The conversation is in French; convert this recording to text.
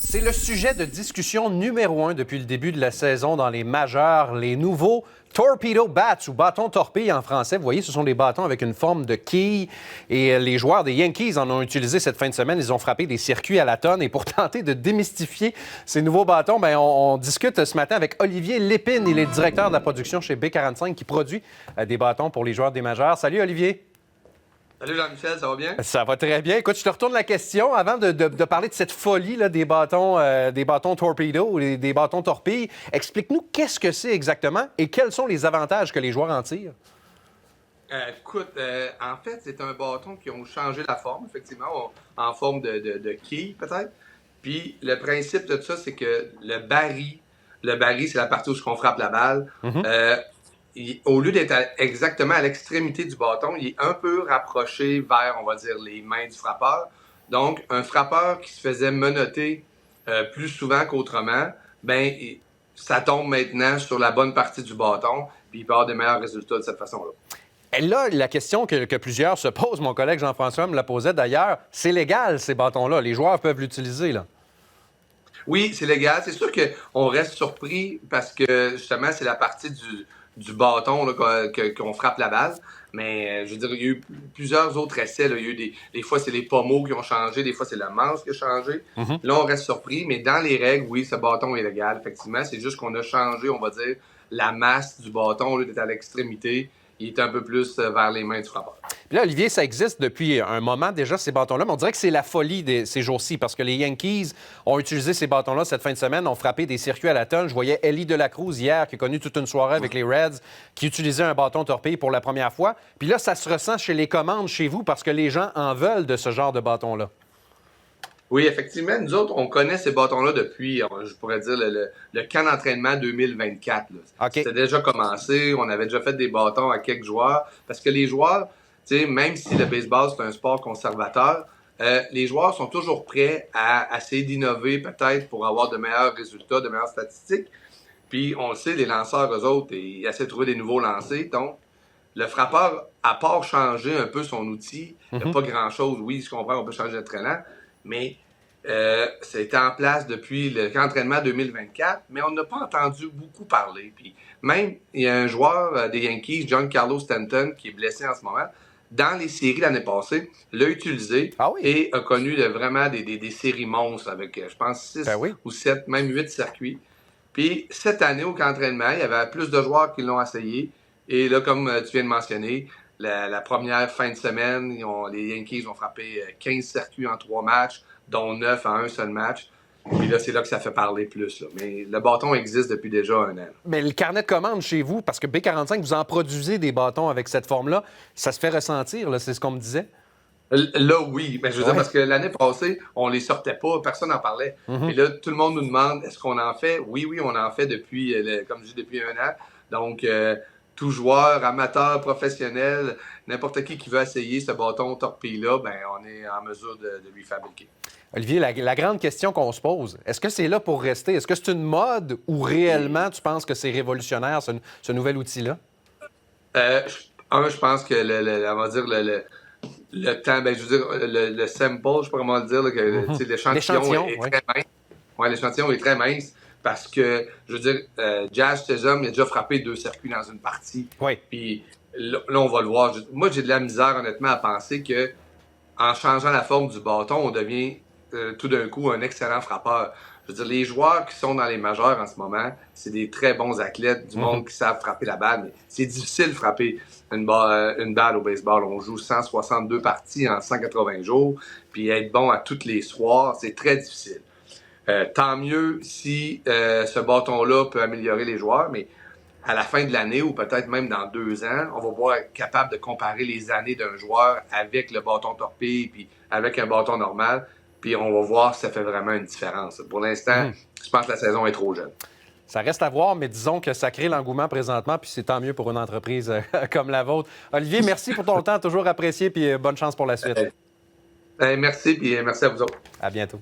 C'est le sujet de discussion numéro 1 depuis le début de la saison dans les majeures, les nouveaux Torpedo Bats ou bâtons torpilles en français. Vous voyez, ce sont des bâtons avec une forme de quille et les joueurs des Yankees en ont utilisé cette fin de semaine. Ils ont frappé des circuits à la tonne et pour tenter de démystifier ces nouveaux bâtons, on discute ce matin avec Olivier Lépine. Il est directeur de la production chez B45 qui produit des bâtons pour les joueurs des majeures. Salut Olivier. Salut Jean-Michel, ça va bien? Ça va très bien. Écoute, je te retourne la question avant de parler de cette folie là, des bâtons torpedo ou des bâtons torpilles. Explique-nous qu'est-ce que c'est exactement et quels sont les avantages que les joueurs en tirent. Écoute, en fait, c'est un bâton qui ont changé la forme, effectivement, en forme de quille, peut-être. Puis le principe de ça, c'est que le baril, c'est la partie où on frappe la balle. Au lieu d'être exactement à l'extrémité du bâton, il est un peu rapproché vers, on va dire, les mains du frappeur. Donc, un frappeur qui se faisait menotter plus souvent qu'autrement, ça tombe maintenant sur la bonne partie du bâton, puis il peut avoir de meilleurs résultats de cette façon-là. Et là, la question que plusieurs se posent, mon collègue Jean-François me la posait d'ailleurs, c'est légal, ces bâtons-là. Les joueurs peuvent l'utiliser, là. Oui, c'est légal. C'est sûr qu'on reste surpris parce que, justement, c'est la partie du bâton là, qu'on frappe la balle. Mais je veux dire, il y a eu plusieurs autres essais. Là. Il y a eu des fois, c'est les pommeaux qui ont changé, des fois, c'est le manche qui a changé. Là, on reste surpris, mais dans les règles, oui, ce bâton est légal, effectivement. C'est juste qu'on a changé, on va dire, la masse du bâton, au lieu d'être à l'extrémité. Il est un peu plus vers les mains du frappeur. Puis là, Olivier, ça existe depuis un moment déjà, ces bâtons-là, mais on dirait que c'est la folie ces jours-ci, parce que les Yankees ont utilisé ces bâtons-là cette fin de semaine, ont frappé des circuits à la tonne. Je voyais Ellie de la Cruz hier, qui a connu toute une soirée avec les Reds, qui utilisait un bâton torpille pour la première fois. Puis là, ça se ressent chez les commandes, chez vous, parce que les gens en veulent de ce genre de bâton-là. Oui, effectivement, nous autres, on connaît ces bâtons-là depuis, je pourrais dire, le camp d'entraînement 2024. Là. Okay. C'était déjà commencé, on avait déjà fait des bâtons à quelques joueurs, parce que les joueurs, même si le baseball, c'est un sport conservateur, les joueurs sont toujours prêts à essayer d'innover peut-être pour avoir de meilleurs résultats, de meilleures statistiques. Puis, on le sait, les lanceurs, eux autres, ils essaient de trouver des nouveaux lancers. Donc, le frappeur, à part changer un peu son outil, il n'y a pas grand-chose. Oui, je comprends, on peut changer de traînant, mais ça a été en place depuis le camp d'entraînement 2024, mais on n'a pas entendu beaucoup parler. Puis même, il y a un joueur des Yankees, Giancarlo Stanton, qui est blessé en ce moment. Dans les séries l'année passée, l'a utilisé et a connu vraiment des séries monstres avec, je pense, 6 ou 7, même 8 circuits. Puis cette année, au camp d'entraînement, il y avait plus de joueurs qui l'ont essayé. Et là, comme tu viens de mentionner, la première fin de semaine, les Yankees ont frappé 15 circuits en 3 matchs, dont 9 en un seul match. Puis là, c'est là que ça fait parler plus. Là. Mais le bâton existe depuis déjà un an. Mais le carnet de commandes chez vous, parce que B45, vous en produisez des bâtons avec cette forme-là, ça se fait ressentir, là, c'est ce qu'on me disait? Là, oui. Ben, je veux dire, parce que l'année passée, on les sortait pas, personne n'en parlait. Et là, tout le monde nous demande, est-ce qu'on en fait? Oui, on en fait depuis, comme je dis, depuis un an. Donc, tout joueur, amateur, professionnel, n'importe qui veut essayer ce bâton torpille-là, on est en mesure de lui fabriquer. Olivier, la grande question qu'on se pose, est-ce que c'est là pour rester? Est-ce que c'est une mode ou réellement tu penses que c'est révolutionnaire, ce nouvel outil-là? Je pense que on va dire le temps, je veux dire, le sample, je sais pas comment le dire, là, que l'échantillon est très mince. Ouais, l'échantillon est très mince parce que, je veux dire, Jazz Chisholm il a déjà frappé 2 circuits dans une partie. Oui. Puis là, on va le voir. Moi, j'ai de la misère, honnêtement, à penser que en changeant la forme du bâton, on devient tout d'un coup un excellent frappeur. Je veux dire, les joueurs qui sont dans les majeurs en ce moment, c'est des très bons athlètes, du monde qui savent frapper la balle, mais c'est difficile de frapper une balle au baseball. On joue 162 parties en 180 jours, puis être bon à tous les soirs, c'est très difficile. Tant mieux si ce bâton-là peut améliorer les joueurs, mais à la fin de l'année ou peut-être même dans 2 ans, on va pouvoir être capable de comparer les années d'un joueur avec le bâton torpille puis avec un bâton normal. Puis on va voir si ça fait vraiment une différence. Pour l'instant, je pense que la saison est trop jeune. Ça reste à voir, mais disons que ça crée l'engouement présentement, puis c'est tant mieux pour une entreprise comme la vôtre. Olivier, merci pour ton temps, toujours apprécié, puis bonne chance pour la suite. Merci, puis merci à vous autres. À bientôt.